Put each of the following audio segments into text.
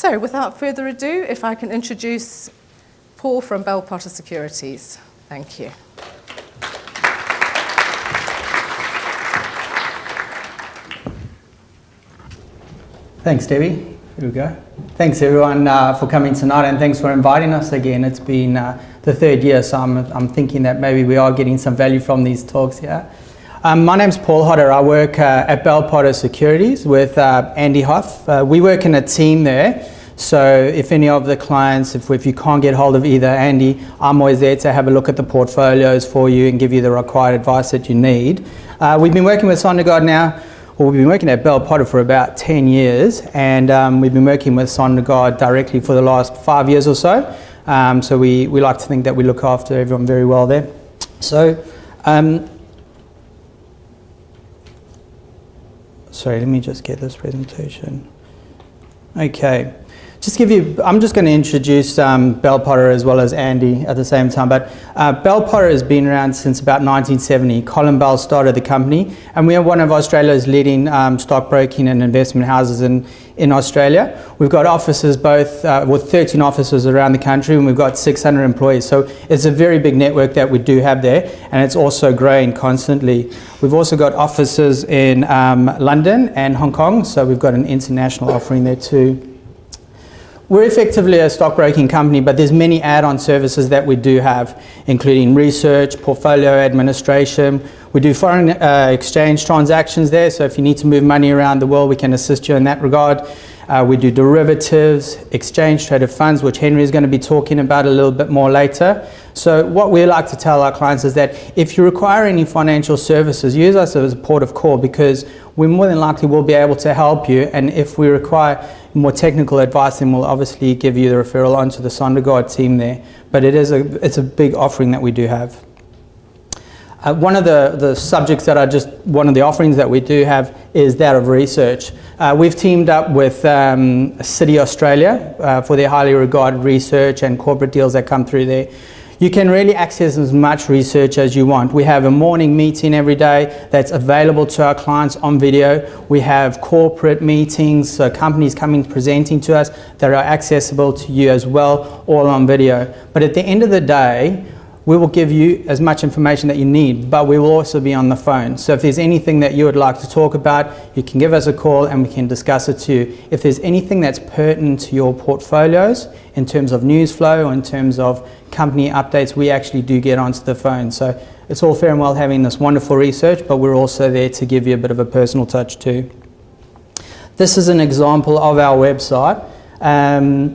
So without further ado, if I can introduce Paul from Bell Potter Securities. Thank you. Thanks, Debbie. Here we go. Thanks, everyone, for coming tonight, and thanks for inviting us again. It's been the third year, so I'm thinking that maybe we are getting some value from these talks here. My name's Paul Hodder. I work at Bell Potter Securities with Andy Hough. We work in a team there, so if any of the clients, if you can't get hold of either Andy, I'm always there to have a look at the portfolios for you and give you the required advice that you need. We've been working with Sondergaard now. Well, we've been working at Bell Potter for about 10 years, and we've been working with Sondergaard directly for the last 5 years or so. So we like to think that we look after everyone very well there. So, sorry, let me just get this presentation. Okay. I'm just going to introduce Bell Potter as well as Andy at the same time, but Bell Potter has been around since about 1970. Colin Bell started the company, and we are one of Australia's leading stockbroking and investment houses in Australia. We've got offices with 13 offices around the country, and we've got 600 employees. So it's a very big network that we do have there, and it's also growing constantly. We've also got offices in London and Hong Kong, so we've got an international offering there too. We're effectively a stockbroking company, but there's many add-on services that we do have, including research, portfolio administration. We do foreign exchange transactions there, so if you need to move money around the world, we can assist you in that regard. We do derivatives, exchange-traded funds, which Henry is going to be talking about a little bit more later. So what we like to tell our clients is that if you require any financial services, use us as a port of call, because we more than likely will be able to help you, and if we require more technical advice, then we'll obviously give you the referral onto the Sondergaard team there. But it's a big offering that we do have. One of the subjects one of the offerings that we do have is that of research. We've teamed up with City Australia for their highly regarded research and corporate deals that come through there. You can really access as much research as you want. We have a morning meeting every day that's available to our clients on video. We have corporate meetings, so companies coming presenting to us that are accessible to you as well, all on video. But at the end of the day, we will give you as much information that you need, but we will also be on the phone. So if there's anything that you would like to talk about, you can give us a call and we can discuss it to you. If there's anything that's pertinent to your portfolios, in terms of news flow or in terms of company updates, we actually do get onto the phone. So it's all fair and well having this wonderful research, but we're also there to give you a bit of a personal touch too. This is an example of our website.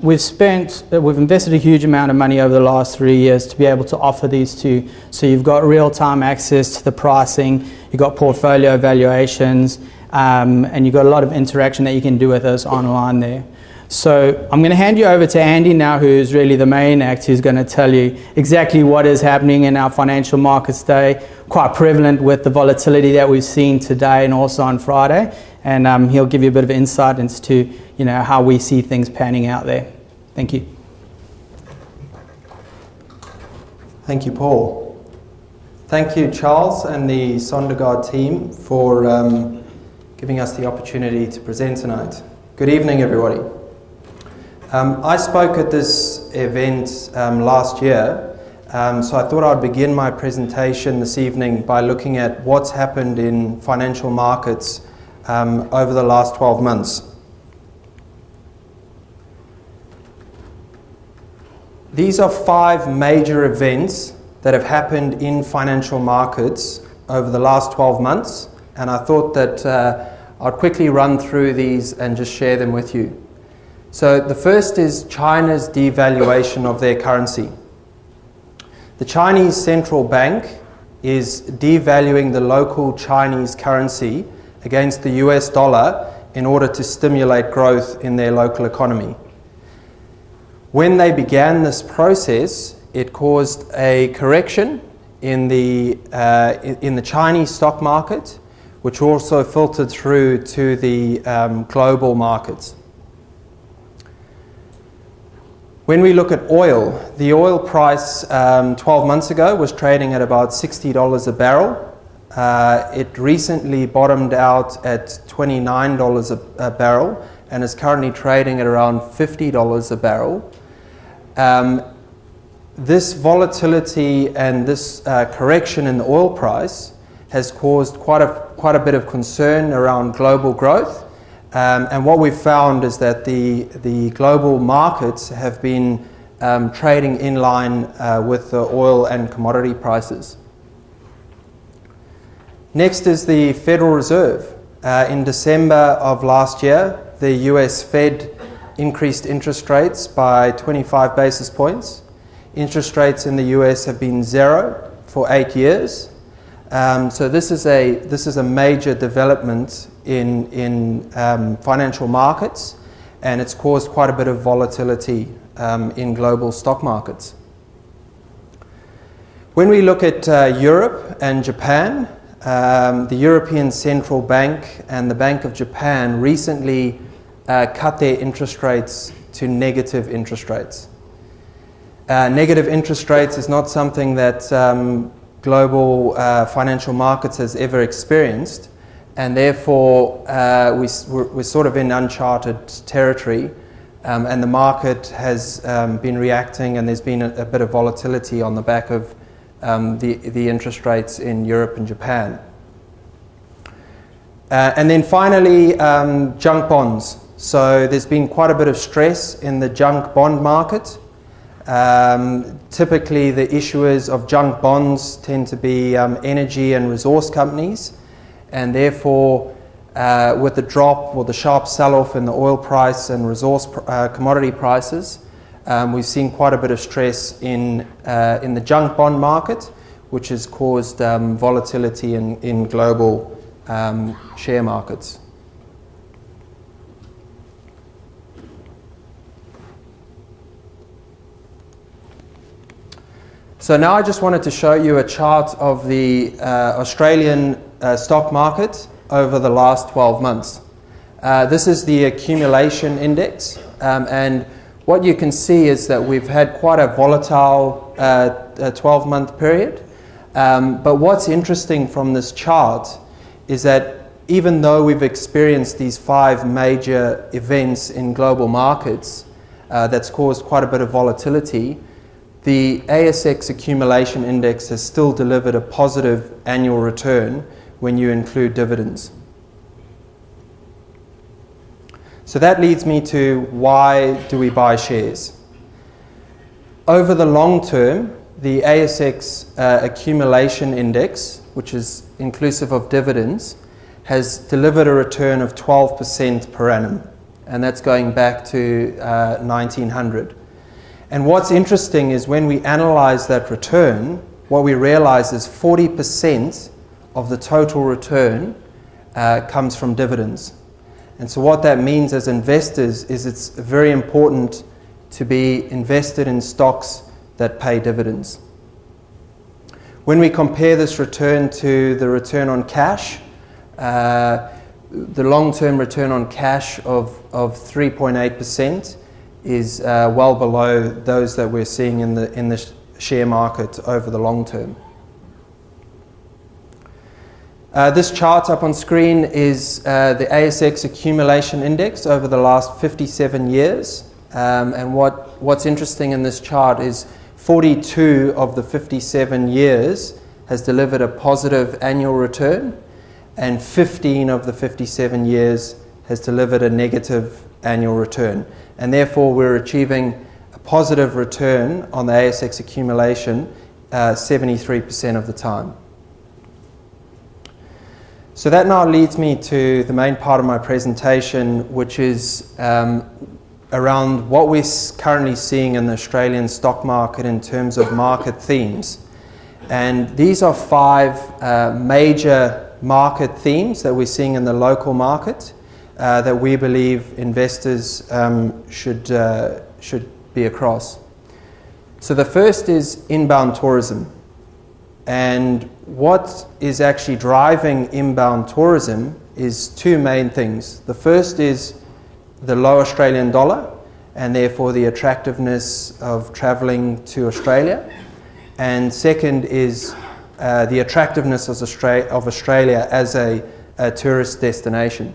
We've invested a huge amount of money over the last 3 years to be able to offer these to you. So you've got real-time access to the pricing, you've got portfolio valuations, and you've got a lot of interaction that you can do with us online there. So I'm going to hand you over to Andy now, who's really the main act, who's going to tell you exactly what is happening in our financial markets day, quite prevalent with the volatility that we've seen today and also on Friday. And he'll give you a bit of insight into how we see things panning out there. Thank you. Thank you, Paul. Thank you, Charles and the Sondergaard team for giving us the opportunity to present tonight. Good evening, everybody. I spoke at this event last year, so I thought I'd begin my presentation this evening by looking at what's happened in financial markets over the last 12 months. These are 5 major events that have happened in financial markets over the last 12 months, and I thought that I'll quickly run through these and just share them with you. So the first is China's devaluation of their currency. The Chinese central bank is devaluing the local Chinese currency against the US dollar in order to stimulate growth in their local economy. When they began this process, it caused a correction in the Chinese stock market, which also filtered through to the global markets. When we look at oil, the oil price 12 months ago was trading at about $60 a barrel. It recently bottomed out at $29 a barrel and is currently trading at around $50 a barrel. This volatility and this correction in the oil price has caused quite a bit of concern around global growth. And what we've found is that the global markets have been trading in line with the oil and commodity prices. Next is the Federal Reserve. In December of last year, the US Fed increased interest rates by 25 basis points. Interest rates in the US have been zero for 8 years. So this is a major development in financial markets, and it's caused quite a bit of volatility in global stock markets. When we look at Europe and Japan, the European Central Bank and the Bank of Japan recently cut their interest rates to negative interest rates. Negative interest rates is not something that global financial markets has ever experienced, and therefore we're sort of in uncharted territory, and the market has been reacting, and there's been a bit of volatility on the back of the interest rates in Europe and Japan. And then finally, junk bonds. So there's been quite a bit of stress in the junk bond market. Typically the issuers of junk bonds tend to be energy and resource companies, and therefore with the drop or the sharp sell-off in the oil price and resource commodity prices, we've seen quite a bit of stress in the junk bond market, which has caused volatility in global share markets. So now I just wanted to show you a chart of the Australian stock market over the last 12 months. This is the accumulation index, and what you can see is that we've had quite a volatile 12-month period. But what's interesting from this chart is that even though we've experienced these 5 major events in global markets that's caused quite a bit of volatility, the ASX accumulation index has still delivered a positive annual return when you include dividends. So that leads me to why do we buy shares? Over the long term, the ASX accumulation index, which is inclusive of dividends, has delivered a return of 12% per annum, and that's going back to 1900. And what's interesting is when we analyze that return, what we realize is 40% of the total return comes from dividends. And so what that means as investors is it's very important to be invested in stocks that pay dividends. When we compare this return to the return on cash, the long-term return on cash of 3.8% is well below those that we're seeing in the share market over the long term. This chart up on screen is the ASX accumulation index over the last 57 years. And what's interesting in this chart is 42 of the 57 years has delivered a positive annual return, and 15 of the 57 years has delivered a negative annual return. And therefore we're achieving a positive return on the ASX accumulation 73% of the time. So that now leads me to the main part of my presentation, which is around what we're currently seeing in the Australian stock market in terms of market themes. And these are 5 major market themes that we're seeing in the local market that we believe investors should be across. So the first is inbound tourism. And what is actually driving inbound tourism is 2 main things. The first is the low Australian dollar, and therefore the attractiveness of travelling to Australia. And second is the attractiveness of Australia as a tourist destination.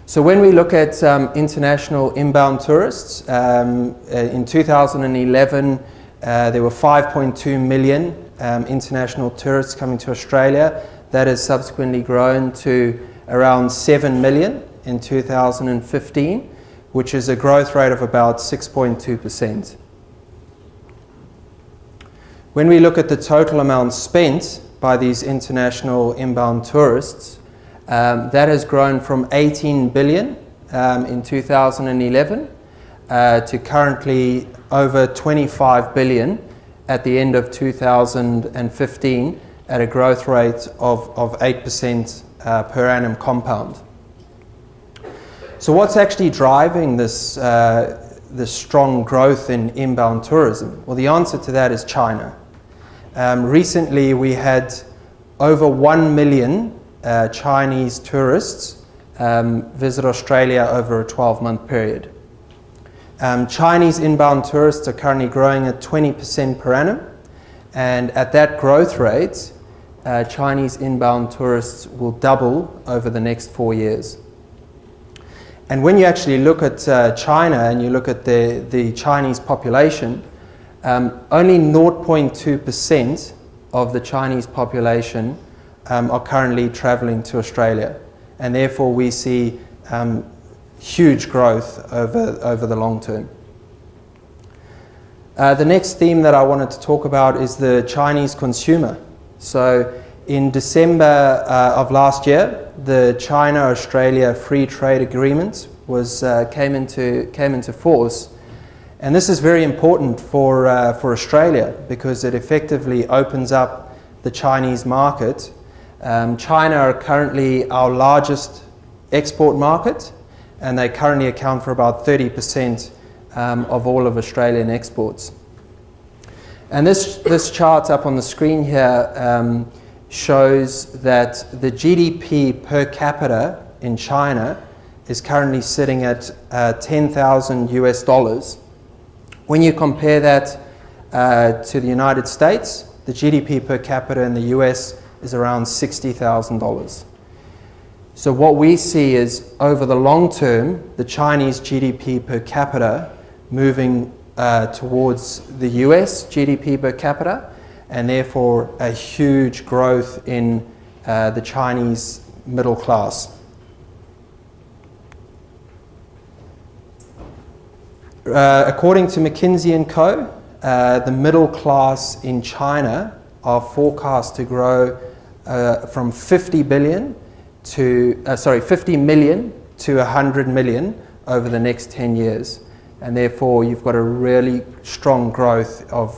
So when we look at international inbound tourists, in 2011 there were 5.2 million international tourists coming to Australia. That has subsequently grown to around 7 million in 2015, which is a growth rate of about 6.2%. When we look at the total amount spent by these international inbound tourists, that has grown from 18 billion in 2011 to currently over 25 billion at the end of 2015 at a growth rate of 8% per annum compound. So what's actually driving this strong growth in inbound tourism? Well, the answer to that is China. Recently we had over 1 million Chinese tourists visit Australia over a 12-month period. Chinese inbound tourists are currently growing at 20% per annum, and at that growth rate, Chinese inbound tourists will double over the next 4 years. And when you actually look at China and you look at the Chinese population, only 0.2% of the Chinese population are currently travelling to Australia, and therefore we see huge growth over the long term. The next theme that I wanted to talk about is the Chinese consumer. So in December of last year, the China-Australia Free Trade Agreement came into force, and this is very important for Australia because it effectively opens up the Chinese market. China are currently our largest export market, and they currently account for about 30% of all of Australian exports. And this chart up on the screen here shows that the GDP per capita in China is currently sitting at $10,000. When you compare that to the United States, the GDP per capita in the US is around $60,000. So what we see is, over the long term, the Chinese GDP per capita moving towards the US GDP per capita, and therefore a huge growth in the Chinese middle class. According to McKinsey & Co., the middle class in China are forecast to grow from 50 million to 100 million over the next 10 years. And therefore you've got a really strong growth of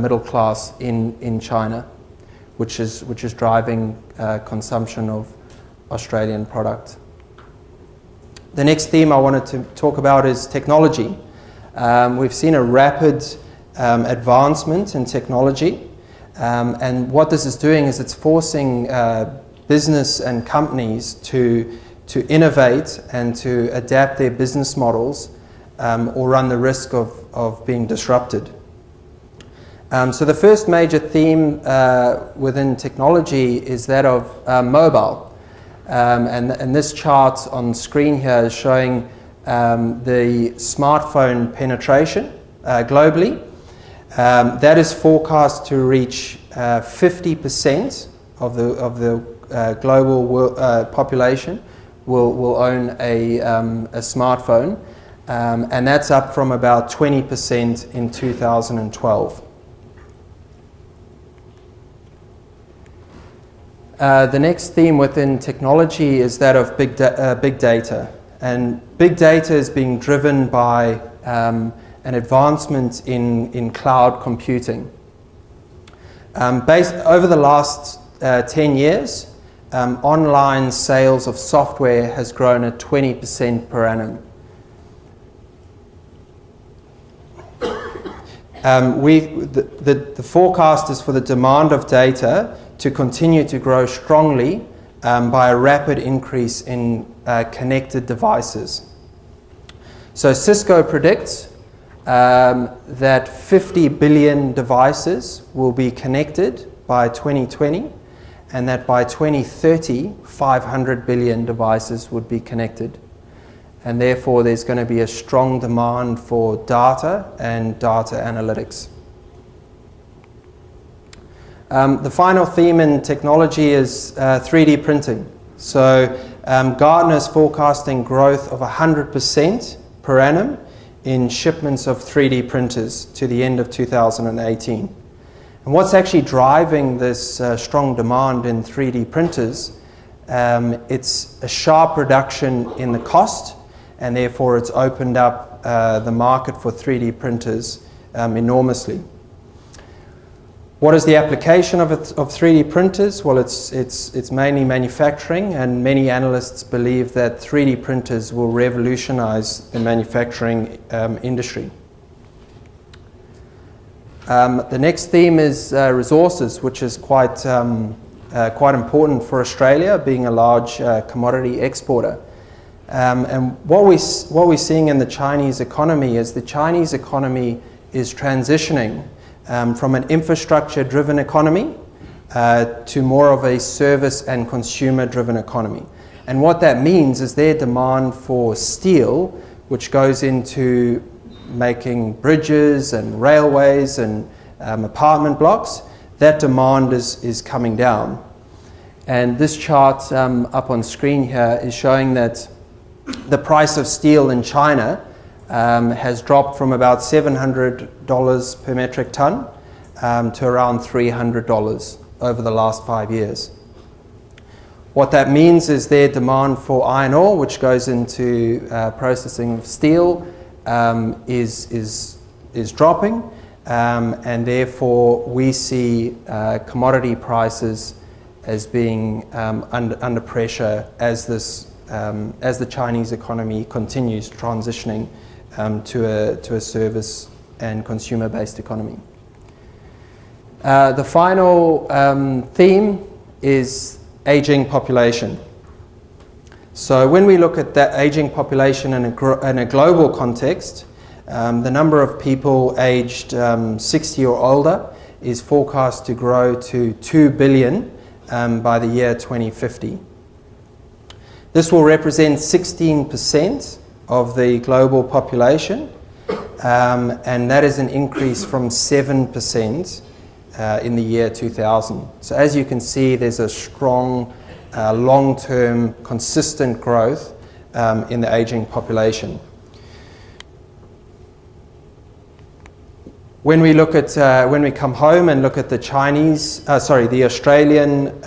middle class in China, which is driving consumption of Australian product. The next theme I wanted to talk about is technology. We've seen a rapid advancement in technology, and what this is doing is it's forcing business and companies to innovate and to adapt their business models or run the risk of being disrupted. So the first major theme within technology is that of mobile. And this chart on screen here is showing the smartphone penetration globally. That is forecast to reach 50% of the global population will own a smartphone, and that's up from about 20% in 2012. The next theme within technology is that of big data. And big data is being driven by an advancement in cloud computing. Over the last 10 years, online sales of software has grown at 20% per annum. The forecast is for the demand of data to continue to grow strongly by a rapid increase in connected devices. So Cisco predicts that 50 billion devices will be connected by 2020, and that by 2030, 500 billion devices would be connected. And therefore, there's going to be a strong demand for data and data analytics. The final theme in technology is 3D printing. So Gartner's forecasting growth of 100% per annum in shipments of 3D printers to the end of 2018. And what's actually driving this strong demand in 3D printers? It's a sharp reduction in the cost, and therefore it's opened up the market for 3D printers enormously. What is the application of 3D printers? Well, it's mainly manufacturing, and many analysts believe that 3D printers will revolutionize the manufacturing industry. The next theme is resources, which is quite important for Australia, being a large commodity exporter. And what we're seeing in the Chinese economy is the Chinese economy is transitioning from an infrastructure-driven economy to more of a service and consumer-driven economy. And what that means is their demand for steel, which goes into making bridges and railways and apartment blocks, that demand is coming down. And this chart up on screen here is showing that the price of steel in China has dropped from about $700 per metric ton to around $300 over the last 5 years. What that means is their demand for iron ore, which goes into processing of steel, is dropping, and therefore we see commodity prices as being under pressure as the Chinese economy continues transitioning to a service and consumer-based economy. The final theme is aging population. So when we look at that aging population in a global context, the number of people aged 60 or older is forecast to grow to 2 billion by the year 2050. This will represent 16% of the global population, and that is an increase from 7% in the year 2000. So as you can see, there's a strong long-term consistent growth in the aging population. When we look at when we come home and look at the the Australian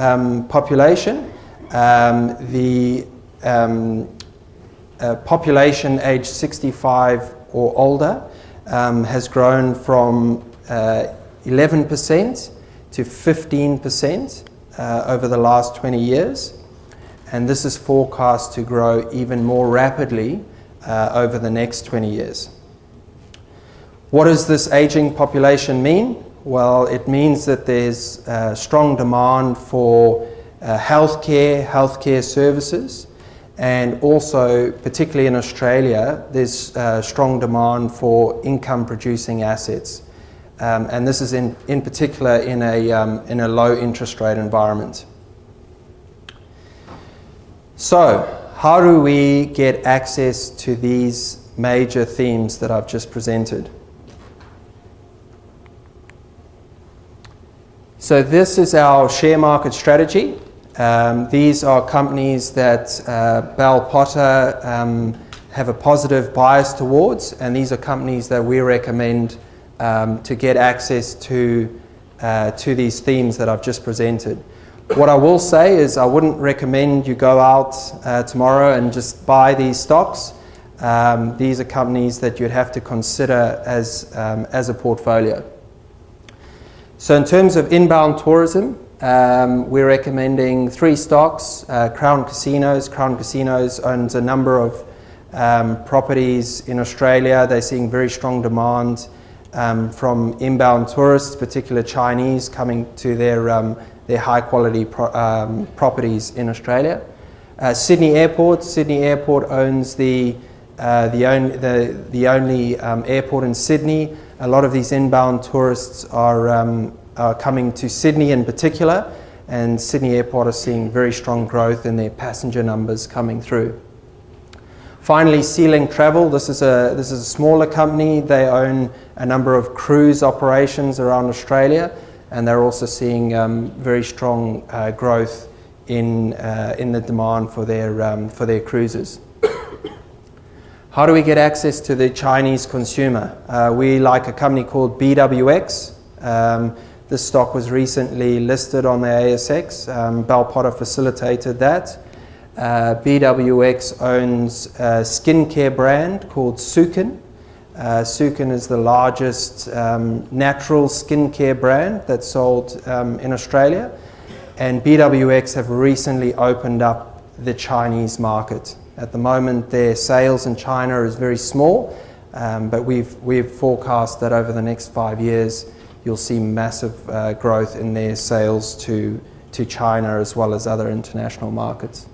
population, the population aged 65 or older has grown from 11% to 15% over the last 20 years, and this is forecast to grow even more rapidly over the next 20 years. What does this aging population mean? Well, it means that there's strong demand for healthcare services, and also, particularly in Australia, there's strong demand for income-producing assets. And this is in particular in a low interest rate environment. So, how do we get access to these major themes that I've just presented? So this is our share market strategy. These are companies that Bell Potter have a positive bias towards, and these are companies that we recommend to get access to these themes that I've just presented. What I will say is I wouldn't recommend you go out tomorrow and just buy these stocks. These are companies that you'd have to consider as a portfolio. So in terms of inbound tourism, we're recommending 3 stocks. Crown Casinos. Crown Casinos owns a number of properties in Australia. They're seeing very strong demand from inbound tourists, particularly Chinese, coming to their high quality properties in Australia. Sydney Airport. Sydney Airport owns the only airport in Sydney. A lot of these inbound tourists are coming to Sydney in particular, and Sydney Airport are seeing very strong growth in their passenger numbers coming through. Finally, Sealink Travel. This is a smaller company. They own a number of cruise operations around Australia, and they're also seeing very strong growth in the demand for their cruises. How do we get access to the Chinese consumer? We like a company called BWX. This stock was recently listed on the ASX. Bell Potter facilitated that. BWX owns a skincare brand called Sukin. Sukin is the largest natural skincare brand that's sold in Australia, and BWX have recently opened up the Chinese market. At the moment, their sales in China is very small, but we've forecast that over the next 5 years, you'll see massive growth in their sales to China as well as other international markets.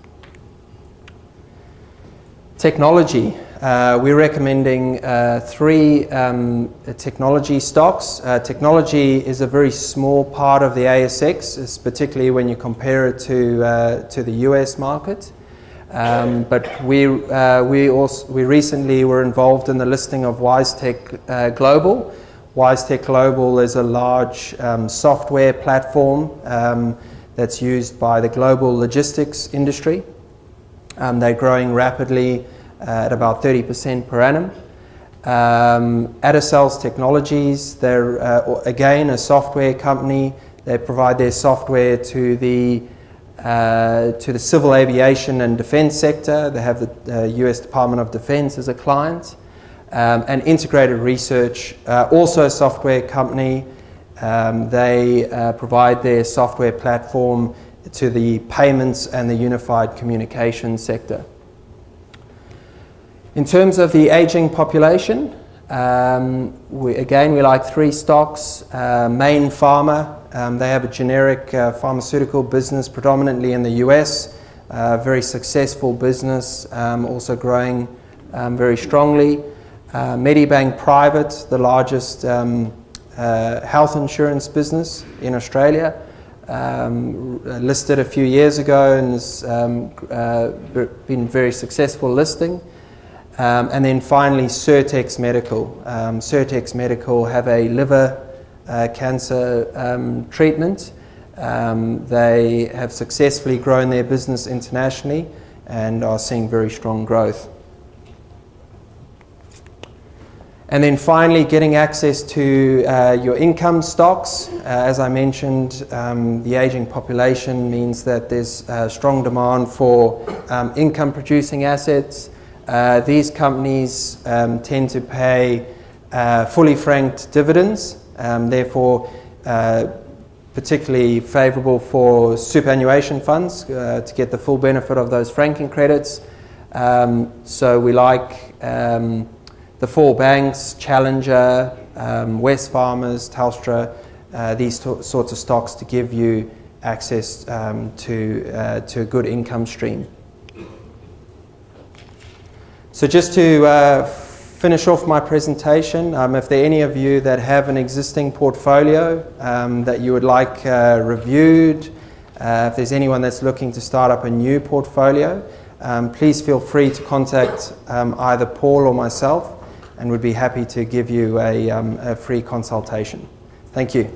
Technology. We're recommending 3 technology stocks. Technology is a very small part of the ASX, particularly when you compare it to the US market. But we recently were involved in the listing of WiseTech Global. WiseTech Global is a large software platform that's used by the global logistics industry. They're growing rapidly at about 30% per annum. Addercells Technologies, they're again a software company. They provide their software to the civil aviation and defense sector. They have the US Department of Defense as a client. And Integrated Research, also a software company. They provide their software platform to the payments and the unified communication sector. In terms of the aging population, we like 3 stocks. Main Pharma, they have a generic pharmaceutical business predominantly in the US, very successful business, also growing very strongly. Medibank Private, the largest health insurance business in Australia, listed a few years ago and has been very successful listing. And then finally, Certex Medical. Certex Medical have a liver cancer treatment. They have successfully grown their business internationally and are seeing very strong growth. And then finally, getting access to your income stocks. As I mentioned, the aging population means that there's strong demand for income producing assets. These companies tend to pay fully franked dividends, therefore particularly favourable for superannuation funds to get the full benefit of those franking credits. So we like the 4 banks, Challenger, Wesfarmers, Telstra, these sorts of stocks to give you access to a good income stream. So just to finish off my presentation, if there are any of you that have an existing portfolio that you would like reviewed, if there's anyone that's looking to start up a new portfolio, please feel free to contact either Paul or myself, and we'd be happy to give you a free consultation. Thank you.